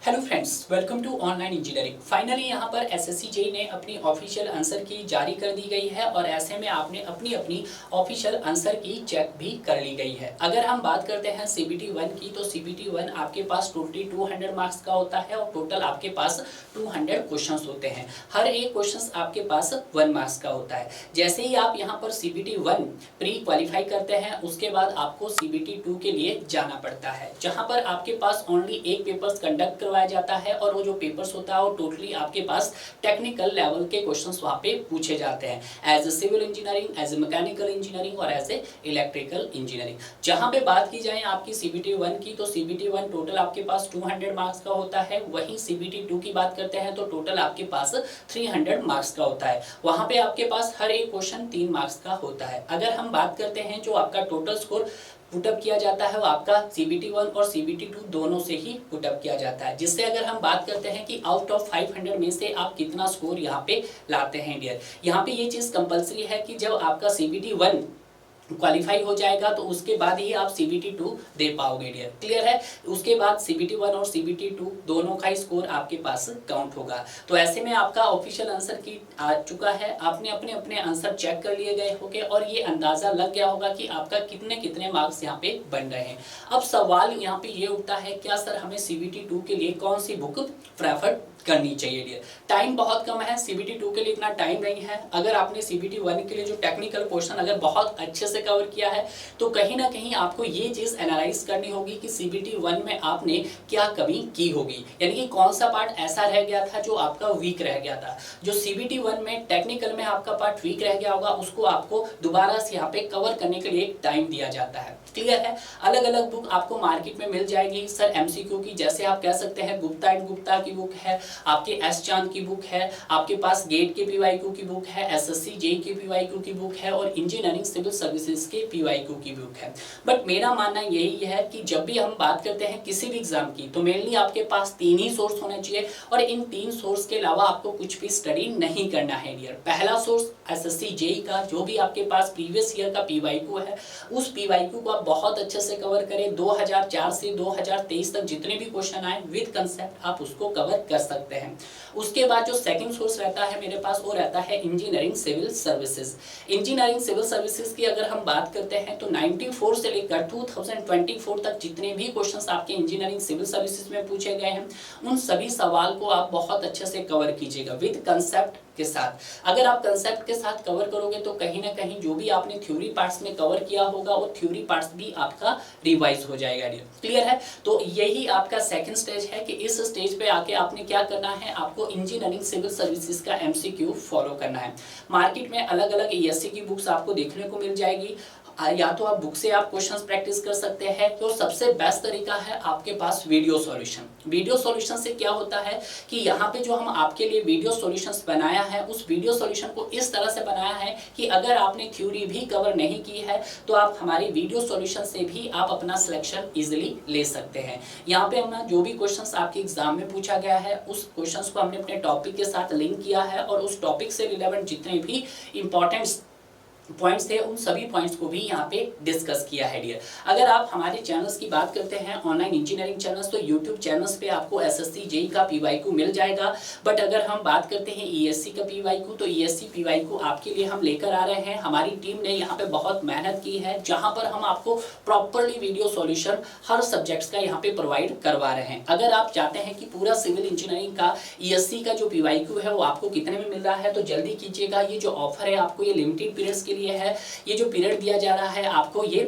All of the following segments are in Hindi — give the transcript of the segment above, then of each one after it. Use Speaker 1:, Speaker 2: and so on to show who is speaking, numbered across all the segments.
Speaker 1: Hello friends, welcome to online engineering. Finally यहाँ पर एसएससी जेईई ने अपनी ऑफिशियल आंसर की जारी कर दी गई है और ऐसे में आपने अपनी अपनी ऑफिशियल आंसर की चेक भी कर ली गई है। अगर हम बात करते हैं सीबीटी 1 की, तो सीबीटी 1 आपके पास टोटली 200 मार्क्स का होता है और टोटल आपके पास 200 क्वेश्चंस होते हैं। हर एक क्वेश्चंस आपके पास 1 मार्क्स का होता है। जैसे ही आप यहाँ पर सीबीटी 1 प्री क्वालिफाई करते हैं, उसके बाद आपको सीबीटी 2 के लिए जाना पड़ता है, जहाँ पर आपके पास ओनली एक पेपर्स कंडक्ट करवाया जाता है और वो जो पेपर्स होता है वो टोटली आपके पास टेक्निकल लेवल के क्वेश्चंस वहाँ पे पूछे जाते हैं, as a civil engineering, as a mechanical engineering और एज ए इलेक्ट्रिकल इंजीनियरिंग। जहाँ पे बात की जाए आपकी सीबीटी 1 की, तो सीबीटी 1 टोटल आपके पास 200 मार्क्स का होता है। वहीं सीबीटी 2 की बात करते हैं तो टोटल आपके पास 300 मार्क्स का होता है। वहाँ पे आपके पास हर एक क्वेश्चन 3 मार्क्स का होता है। अगर हम बात करते हैं जो आपका टोटल स्कोर पुटअप किया जाता है वो आपका सीबीटी 1 और सीबीटी 2 दोनों से ही पुटअप किया जाता है, जिससे अगर हम बात करते हैं कि आउट ऑफ 500 में से आप कितना स्कोर यहाँ पे लाते हैं डियर। यहाँ पे ये चीज़ कंपलसरी है कि जब आपका सीबीटी 1 क्वालिफाई हो जाएगा तो उसके बाद ही आप सीबीटी 2 दे पाओगे डियर। क्लियर है? उसके बाद सीबीटी 1 और सीबीटी 2 दोनों का ही स्कोर आपके पास काउंट होगा। तो ऐसे में आपका ऑफिशियल आंसर की आ चुका है, आपने अपने अपने आंसर चेक कर लिए गए होंगे और ये अंदाजा लग गया होगा कि आपका कितने कितने मार्क्स यहाँ पे बन रहे हैं। अब सवाल यहाँ पे ये उठता है, क्या सर हमें सीबीटी 2 के लिए कौन सी बुक प्रेफर करनी चाहिए डियर। टाइम बहुत कम है, सीबीटी 2 के लिए इतना टाइम नहीं है। अगर आपने सीबीटी 1 के लिए जो टेक्निकल पोर्शन अगर बहुत अच्छे से कवर किया है तो कहीं ना कहीं आपको ये चीज़ एनालाइज करनी होगी कि सीबीटी 1 में आपने क्या कमी की होगी, यानी कि कौन सा पार्ट ऐसा रह गया था जो आपका वीक रह गया था। जो सीबीटी 1 में टेक्निकल में आपका पार्ट वीक रह गया होगा उसको आपको दोबारा से यहाँ पे कवर करने के लिए एक टाइम दिया जाता है। क्लियर है? अलग अलग बुक आपको मार्केट में मिल जाएगी सर एमसीक्यू की, जैसे आप कह सकते हैं गुप्ता एंड गुप्ता की बुक है, आपके एस चांद की बुक है, आपके पास गेट के पीवाईक्यू की बुक है, एसएससी जेईई के पीवाईक्यू की बुक है और इंजीनियरिंग सिविल सर्विसेज के पीवाईक्यू की बुक है। बट मेरा मानना यही है कि जब भी हम बात करते हैं किसी भी एग्जाम की तो मेनली आपके पास 3 ही सोर्स होने चाहिए और इन 3 सोर्स के अलावा आपको कुछ भी स्टडी नहीं करना है डियर। पहला सोर्स एसएससी जेईई का, जो भी आपके पास प्रीवियस ईयर का पीवाईक्यू है उस पीवाईक्यू को आप बहुत अच्छे से कवर करें। 2004 से 2023 तक जितने भी क्वेश्चन आए विद कंसेप्ट आप उसको कवर कर सकते हैं। उसके बाद जो सेकंड सोर्स रहता है मेरे पास वो रहता है engineering civil services. Engineering civil services की अगर हम बात करते हैं तो 94 से लेकर 2024 तक जितने भी क्वेश्चंस आपके इंजीनियरिंग सिविल सर्विसेज में पूछे गए हैं उन सभी सवाल को आप बहुत अच्छे से कवर कीजिएगा विद कंसेप्ट के साथ। अगर आप कंसेप्ट के साथ कवर करोगे तो कहीं ना कहीं जो भी आपने थ्योरी पार्ट्स में कवर किया होगा वो थ्योरी पार्ट्स भी आपका रिवाइज हो जाएगा डियर। क्लियर है? तो यही आपका सेकंड स्टेज है कि इस स्टेज पे आके आपने क्या करना है, आपको इंजीनियरिंग सिविल सर्विसेज का एमसीक्यू फॉलो करना है। मार्केट में अलग अलग ईएससी की बुक्स आपको देखने को मिल जाएगी, या तो आप बुक से आप क्वेश्चंस प्रैक्टिस कर सकते हैं, तो सबसे बेस्ट तरीका है आपके पास वीडियो सॉल्यूशन। वीडियो सॉल्यूशन से क्या होता है कि यहाँ पे जो हम आपके लिए वीडियो सॉल्यूशंस बनाया है उस वीडियो सॉल्यूशन को इस तरह से बनाया है कि अगर आपने थ्योरी भी कवर नहीं की है तो आप हमारी वीडियो सॉल्यूशन से भी आप अपना सिलेक्शन इजिली ले सकते हैं। यहाँ पे हमने जो भी क्वेश्चंस आपके एग्जाम में पूछा गया है उस क्वेश्चंस को हमने अपने टॉपिक के साथ लिंक किया है और उस टॉपिक से रिलेवेंट जितने भी इंपॉर्टेंट पॉइंट्स थे उन सभी पॉइंट्स को भी यहाँ पे डिस्कस किया है डियर। अगर आप हमारे चैनल्स की बात करते हैं ऑनलाइन इंजीनियरिंग चैनल्स, तो यूट्यूब चैनल्स पे आपको एसएससी जेईई का पीवाईक्यू मिल जाएगा। बट अगर हम बात करते हैं ईएससी का पीवाईक्यू, तो ईएससी पीवाईक्यू आपके लिए हम लेकर आ रहे हैं। हमारी टीम ने यहाँ पे बहुत मेहनत की है, जहाँ पर हम आपको प्रॉपरली वीडियो सॉल्यूशन हर सब्जेक्ट्स का यहाँ पे प्रोवाइड करवा रहे हैं। अगर आप चाहते हैं कि पूरा सिविल इंजीनियरिंग का ईएससी का जो पीवाईक्यू है वो आपको कितने में मिल रहा है तो जल्दी कीजिएगा। ये जो ऑफर है आपको ये लिमिटेड पीरियड्स के लिए है। ये जो पीरियड दिया जा रहा है आपको ये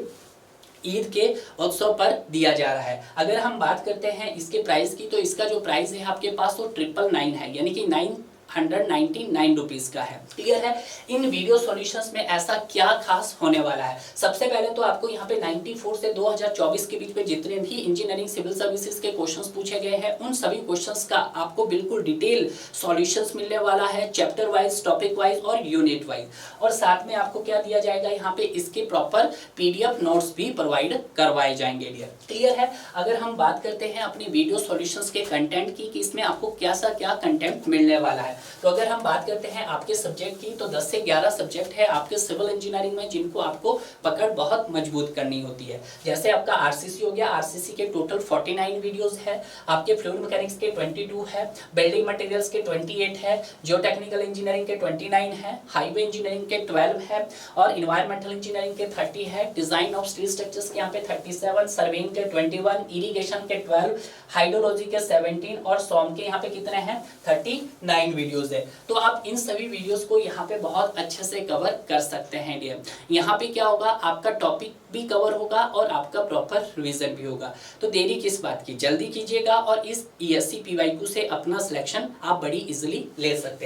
Speaker 1: ईद के उत्सव पर दिया जा रहा है। अगर हम बात करते हैं इसके प्राइस की, तो इसका जो प्राइस है आपके पास वो 999 है, यानी कि 999 रुपीज का है। क्लियर है? इन वीडियो सॉल्यूशंस में ऐसा क्या खास होने वाला है? सबसे पहले तो आपको यहाँ पे 94 से 2024 के बीच में जितने भी इंजीनियरिंग सिविल सर्विसेज के क्वेश्चंस पूछे गए हैं उन सभी क्वेश्चंस का आपको बिल्कुल डिटेल सॉल्यूशंस मिलने वाला है, चैप्टर वाइज, टॉपिक वाइज और यूनिट वाइज। और साथ में आपको क्या दिया जाएगा, यहाँ पे इसके प्रॉपर पीडीएफ नोट्स भी प्रोवाइड करवाए जाएंगे डियर। क्लियर है? अगर हम बात करते हैं अपनी वीडियो सॉल्यूशंस के कंटेंट की कि इसमें आपको क्या कंटेंट मिलने वाला है, तो अगर हम बात करते हैं आपके सब्जेक्ट की, तो 10 से 11 सब्जेक्ट है आपके सिविल इंजीनियरिंग में जिनको आपको पकड़ बहुत मजबूत करनी होती है। जैसे आपका आरसीसी हो गया, आरसीसी के टोटल 49 वीडियोस है, आपके फ्लूइड मैकेनिक्स के 22 है, बिल्डिंग मटेरियल्स के 28 है, जियो टेक्निकल इंजीनियरिंग के 29 है, हाईवे इंजीनियरिंग के 12 है और इन्वायरमेंटल इंजीनियरिंग के 30 है, डिजाइन ऑफ स्टील स्ट्रक्चर्स के यहाँ पे 37, सर्वेइंग के 21, इरिगेशन के 12, हाइड्रोलॉजी के 17 और सॉम के यहाँ पे कितने हैं 39 वीडियोस है। तो आप इन सभी वीडियोस को यहाँ पे बहुत अच्छे से कवर कर सकते हैं डियर। यहाँ पे क्या होगा, आपका टॉपिक भी कवर होगा और आपका प्रॉपर रिवीजन भी होगा। तो देरी किस बात की, जल्दी कीजिएगा और इस ESC PYQ से अपना सिलेक्शन आप बड़ी इजीली ले सकते हैं।